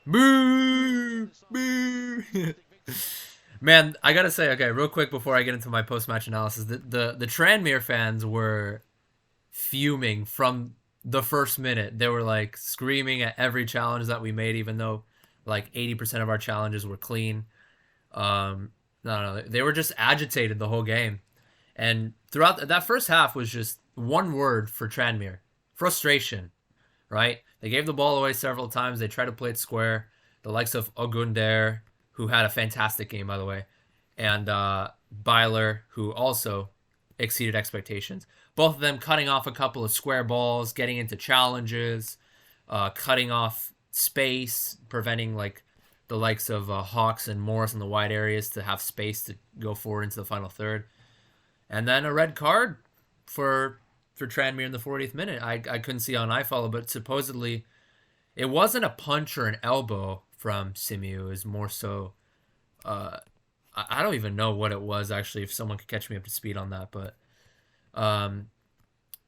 Boo! Boo! Man, I gotta say, okay, real quick before I get into my post-match analysis, the Tranmere fans were fuming from the first minute. They were like screaming at every challenge that we made, even though like 80% of our challenges were clean. No, they were just agitated the whole game. And throughout that first half was just one word for Tranmere: frustration. Right? They gave the ball away several times. They tried to play it square. The likes of Ogundere, who had a fantastic game, by the way, and Biler, who also exceeded expectations. Both of them cutting off a couple of square balls, getting into challenges, cutting off space, preventing like the likes of Hawks and Morris in the wide areas to have space to go forward into the final third. And then a red card for Tranmere in the 40th minute. I couldn't see on iFollow, but supposedly it wasn't a punch or an elbow from Simu. It was more so. I don't even know what it was actually. If someone could catch me up to speed on that, but um,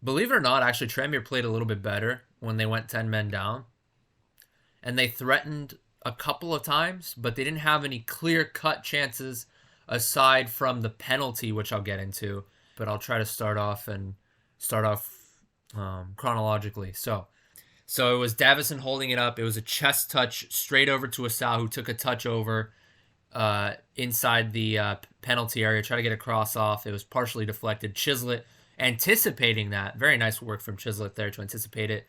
believe it or not, actually Tranmere played a little bit better when they went 10 men down, and they threatened a couple of times, but they didn't have any clear cut chances aside from the penalty, which I'll get into. But I'll try to start off chronologically. So it was Davison holding it up. It was a chest touch straight over to Asal, who took a touch over inside the penalty area, try to get a cross off. It was partially deflected. Chislett anticipating that. Very nice work from Chislett there to anticipate it.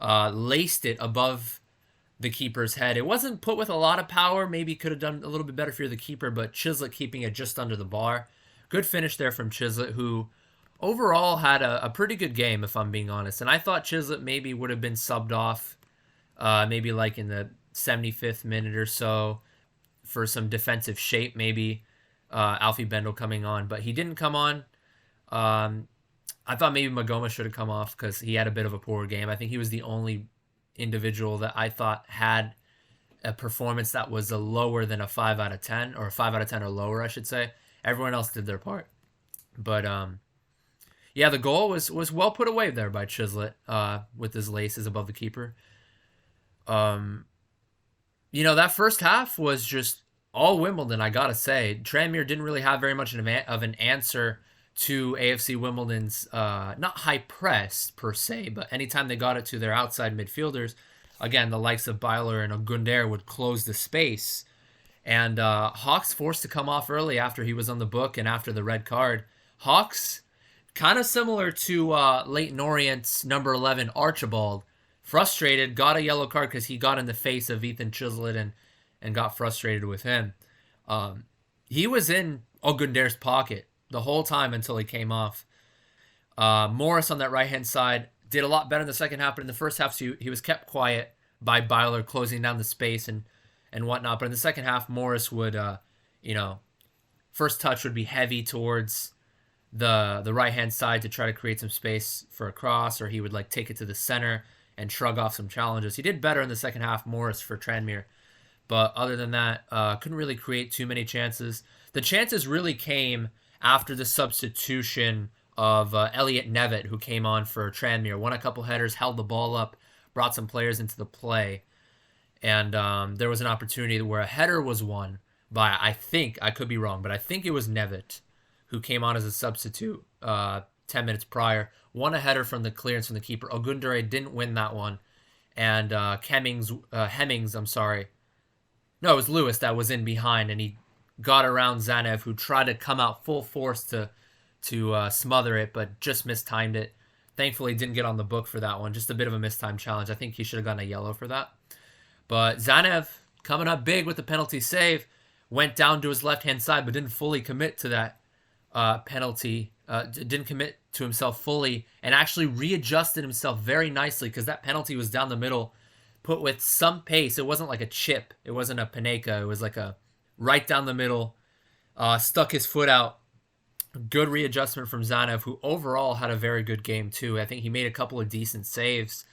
Laced it above the keeper's head. It wasn't put with a lot of power. Maybe could have done a little bit better for the keeper, but Chislett keeping it just under the bar. Good finish there from Chislett, who overall had a pretty good game, if I'm being honest. And I thought Chislett maybe would have been subbed off, maybe like in the 75th minute or so for some defensive shape, maybe Alfie Bendel coming on. But he didn't come on. I thought maybe Magoma should have come off because he had a bit of a poor game. I think he was the only individual that I thought had a performance that was a lower than a 5 out of 10, or a 5 out of 10 or lower, I should say. Everyone else did their part. But yeah, the goal was well put away there by Chislett with his laces above the keeper. That first half was just all Wimbledon, I gotta say. Tranmere didn't really have very much of an answer to AFC Wimbledon's not high press per se, but anytime they got it to their outside midfielders, again, the likes of Biler and Ogundere would close the space. And Hawks forced to come off early after he was on the book and after the red card. Hawks, kind of similar to Leyton Orient's number 11, Archibald, frustrated, got a yellow card because he got in the face of Ethan Chislett and got frustrated with him. He was in Ogundere's pocket the whole time until he came off. Morris on that right-hand side did a lot better in the second half, but in the first half, he was kept quiet by Biler closing down the space and whatnot. But in the second half, Morris would, first touch would be heavy towards the right-hand side to try to create some space for a cross, or he would like take it to the center and shrug off some challenges. He did better in the second half, Morris, for Tranmere. But other than that, couldn't really create too many chances. The chances really came after the substitution of Elliot Nevitt, who came on for Tranmere. Won a couple headers, held the ball up, brought some players into the play. And there was an opportunity where a header was won by, I think, I could be wrong, but I think it was Nevitt, who came on as a substitute 10 minutes prior. Won a header from the clearance from the keeper. Ogundere didn't win that one. And Hemmings, No, it was Lewis that was in behind, and he got around Zanev, who tried to come out full force to smother it, but just mistimed it. Thankfully, didn't get on the book for that one. Just a bit of a mistimed challenge. I think he should have gotten a yellow for that. But Zanev, coming up big with the penalty save, went down to his left-hand side, but didn't fully commit to that penalty. Didn't commit to himself fully, and actually readjusted himself very nicely, because that penalty was down the middle, put with some pace. It wasn't like a chip. It wasn't a Panenka. It was like a right down the middle. Stuck his foot out. Good readjustment from Zanev, who overall had a very good game too. I think he made a couple of decent saves.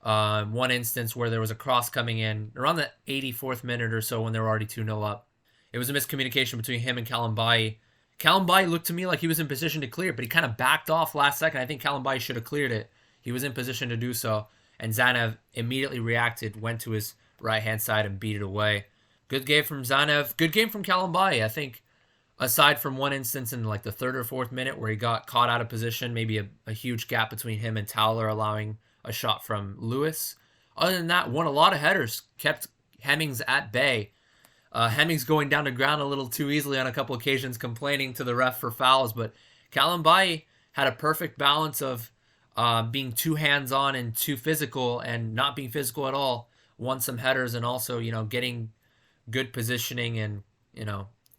One instance where there was a cross coming in around the 84th minute or so when they were already 2-0 up. It was a miscommunication between him and Kalambai. Kalambai looked to me like he was in position to clear, but he kind of backed off last second. I think Kalambai should have cleared it. He was in position to do so. And Zanev immediately reacted, went to his right-hand side and beat it away. Good game from Zanev. Good game from Kalambayi. I think aside from one instance in like the third or fourth minute where he got caught out of position, maybe a huge gap between him and Towler allowing a shot from Lewis. Other than that, won a lot of headers, kept Hemmings at bay. Hemmings going down to ground a little too easily on a couple occasions, complaining to the ref for fouls, but Kalambayi had a perfect balance of being too hands-on and too physical and not being physical at all. Won some headers and also, getting good positioning, and,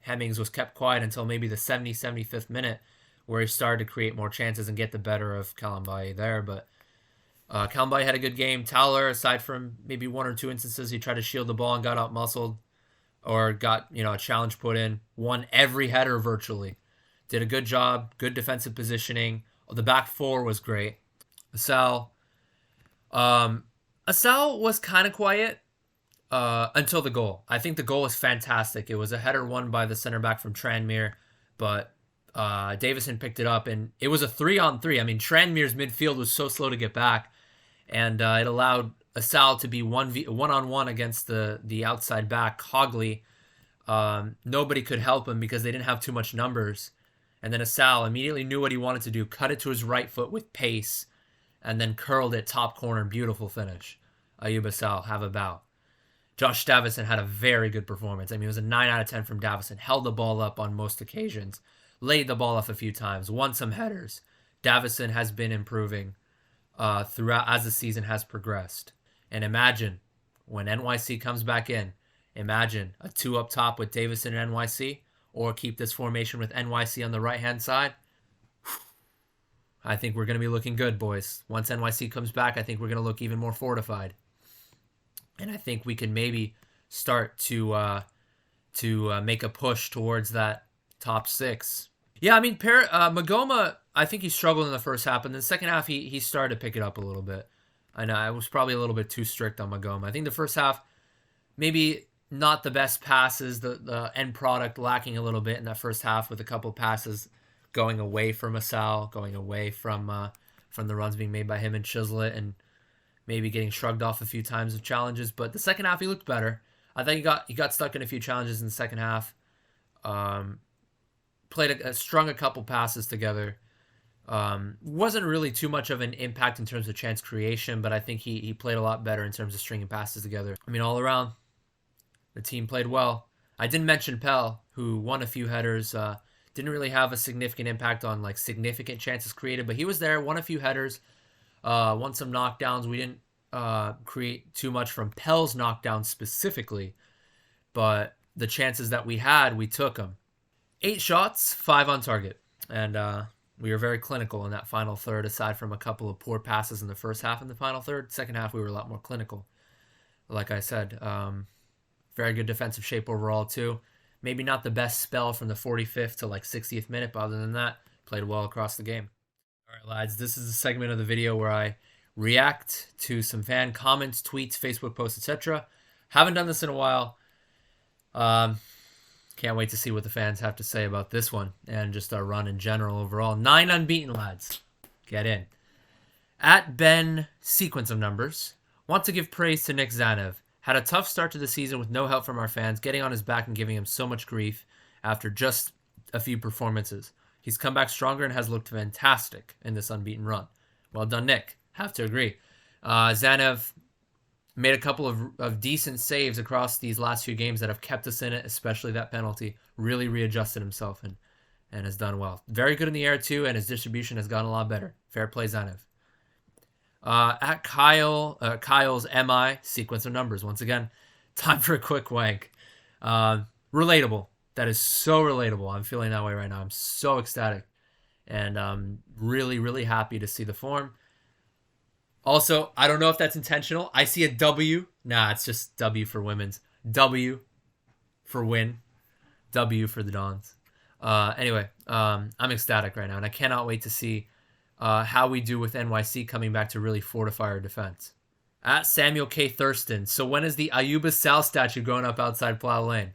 Hemmings was kept quiet until maybe the 75th minute where he started to create more chances and get the better of Kalambayi there. But Kalambayi had a good game. Towler, aside from maybe one or two instances, he tried to shield the ball and got out-muscled or got, a challenge put in. Won every header virtually. Did a good job, good defensive positioning. The back four was great. Asal was kind of quiet until the goal. I think the goal was fantastic. It was a header won by the center back from Tranmere, but Davison picked it up, and it was a 3-on-3. I mean, Tranmere's midfield was so slow to get back, and it allowed Asal to be one-on-one against the outside back, Hogley. Nobody could help him because they didn't have too much numbers. And then Asal immediately knew what he wanted to do, cut it to his right foot with pace, and then curled it top corner. Beautiful finish. Ayub Asal, have a bow. Josh Davison had a very good performance. I mean, it was a 9 out of 10 from Davison. Held the ball up on most occasions. Laid the ball off a few times. Won some headers. Davison has been improving throughout as the season has progressed. And imagine, when NYC comes back in, imagine a 2 up top with Davison and NYC, or keep this formation with NYC on the right-hand side. I think we're going to be looking good, boys. Once NYC comes back, I think we're going to look even more fortified. And I think we can maybe start to make a push towards that top 6. Yeah, I mean, Magoma, I think he struggled in the first half, and in the second half, he started to pick it up a little bit. I know, I was probably a little bit too strict on Magoma. I think the first half, maybe not the best passes, the end product lacking a little bit in that first half, with a couple passes going away from Asal, going away from the runs being made by him and Chislett, and maybe getting shrugged off a few times of challenges. But the second half, he looked better. I think he got stuck in a few challenges in the second half. Strung a couple passes together. Wasn't really too much of an impact in terms of chance creation, but I think he played a lot better in terms of stringing passes together. I mean, all around, the team played well. I didn't mention Pell, who won a few headers. Didn't really have a significant impact on like significant chances created, but he was there, won a few headers, won some knockdowns. We didn't create too much from Pell's knockdowns specifically, but the chances that we had, we took them. 8 shots, 5 on target, and we were very clinical in that final third, aside from a couple of poor passes in the first half in the final third. Second half, we were a lot more clinical. Like I said, very good defensive shape overall, too. Maybe not the best spell from the 45th to like 60th minute, but other than that, played well across the game. All right, lads, this is a segment of the video where I react to some fan comments, tweets, Facebook posts, etc. Haven't done this in a while. Can't wait to see what the fans have to say about this one and just our run in general overall. 9 unbeaten, lads. Get in. At Ben, sequence of numbers. Want to give praise to Nick Zanev. Had a tough start to the season with no help from our fans, getting on his back and giving him so much grief after just a few performances. He's come back stronger and has looked fantastic in this unbeaten run. Well done, Nick. Have to agree. Zanev made a couple of decent saves across these last few games that have kept us in it, especially that penalty. Really readjusted himself and has done well. Very good in the air, too, and his distribution has gotten a lot better. Fair play, Zanev. At Kyle's MI, sequence of numbers. Once again, time for a quick wank. Relatable. That is so relatable. I'm feeling that way right now. I'm so ecstatic. And I'm really, really happy to see the form. Also, I don't know if that's intentional. I see a W. Nah, it's just W for women's. W for win. W for the Dons. Anyway, I'm ecstatic right now, and I cannot wait to see how we do with NYC coming back to really fortify our defense. At Samuel K. Thurston. So when is the Ayuba Sal statue going up outside Plow Lane?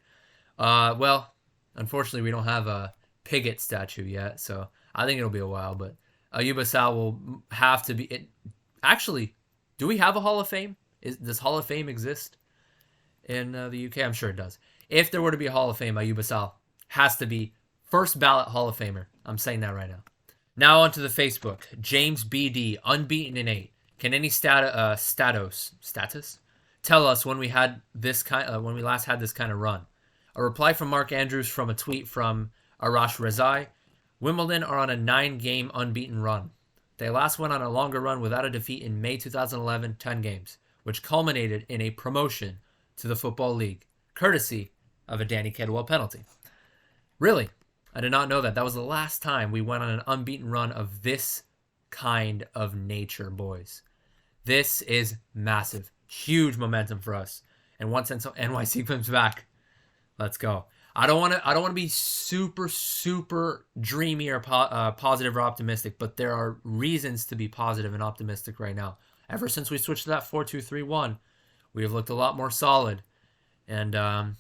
Well, unfortunately, we don't have a Piggott statue yet, so I think it'll be a while, but Ayuba Sal will have to be... Actually, do we have a Hall of Fame? Does Hall of Fame exist? in the UK? I'm sure it does. If there were to be a Hall of Fame, Ayuba Sal has to be first ballot Hall of Famer. I'm saying that right now. Now onto the Facebook. James BD, unbeaten in 8. Can any status tell us when we had this when we last had this kind of run? A reply from Mark Andrews from a tweet from Arash Rezai. Wimbledon are on a 9-game unbeaten run. They last went on a longer run without a defeat in May 2011, 10 games, which culminated in a promotion to the Football League, courtesy of a Danny Kedwell penalty. Really? I did not know that. That was the last time we went on an unbeaten run of this kind of nature, boys. This is massive. Huge momentum for us. And once NYC comes back, let's go. I don't want to be super dreamy or positive or optimistic, but there are reasons to be positive and optimistic right now. Ever since we switched to that 4-2-3-1, we have looked a lot more solid, and our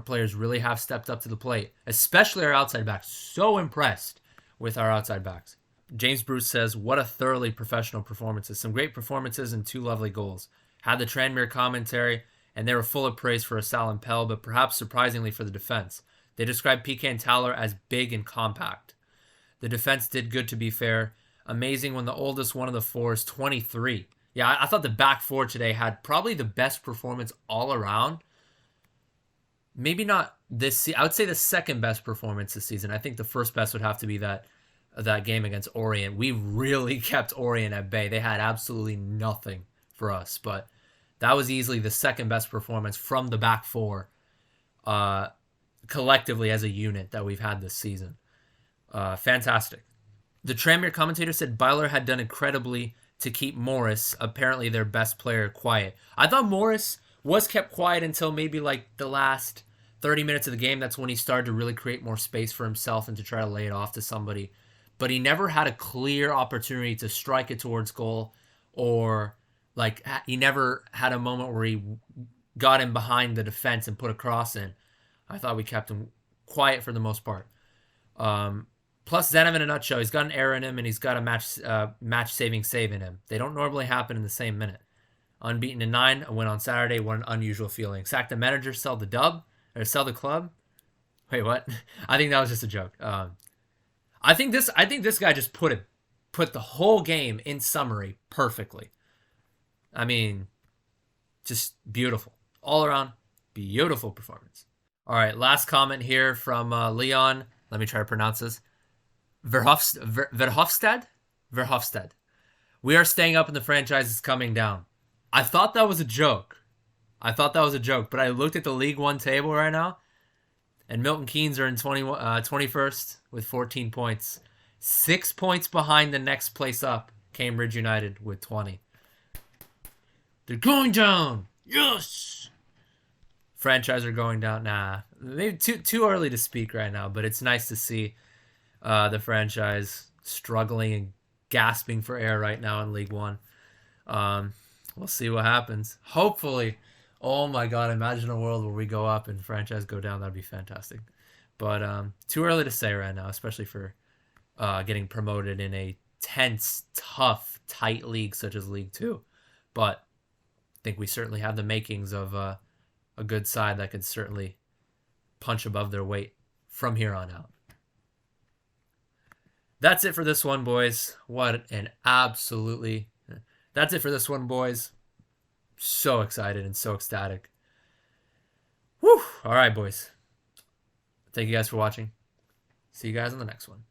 players really have stepped up to the plate, especially our outside backs. So impressed with our outside backs. James Bruce says, what a thoroughly professional performances. Some great performances and 2 lovely goals. Had the Tranmere commentary, and they were full of praise for Asal and Pell, but perhaps surprisingly for the defense. They described PK and Towler as big and compact. The defense did good, to be fair. Amazing when the oldest one of the 4 is 23. Yeah, I thought the back 4 today had probably the best performance all around. Maybe not this. I would say the second best performance this season. I think the first best would have to be that game against Orient. We really kept Orient at bay. They had absolutely nothing for us, but that was easily the second best performance from the back 4 collectively as a unit that we've had this season. Fantastic. The Tranmere commentator said Biler had done incredibly to keep Morris, apparently their best player, quiet. I thought Morris was kept quiet until maybe like the last 30 minutes of the game. That's when he started to really create more space for himself and to try to lay it off to somebody. But he never had a clear opportunity to strike it towards goal, or like he never had a moment where he got in behind the defense and put a cross in. I thought we kept him quiet for the most part. Plus, Zenov in a nutshell, he's got an error in him and he's got a match-saving save in him. They don't normally happen in the same minute. Unbeaten in 9, a win on Saturday. What an unusual feeling. Sack the manager, sell the club. Wait, what? I think that was just a joke. I think this guy just put the whole game in summary perfectly. I mean, just beautiful. All around, beautiful performance. All right, last comment here from Leon. Let me try to pronounce this. Verhofstadt? We are staying up and the franchise is coming down. I thought that was a joke. But I looked at the League One table right now, and Milton Keynes are in 21st with 14 points. 6 points behind the next place up, Cambridge United with 20. They're going down. Yes. Franchise are going down. Nah, maybe too early to speak right now, but it's nice to see the franchise struggling and gasping for air right now in League One. We'll see what happens. Hopefully, oh my God, imagine a world where we go up and franchise go down. That'd be fantastic. But too early to say right now, especially for getting promoted in a tense, tough, tight league such as League Two. But I think we certainly have the makings of a good side that could certainly punch above their weight from here on out. That's it for this one, boys. That's it for this one, boys. So excited and so ecstatic. Whew. All right, boys. Thank you guys for watching. See you guys on the next one.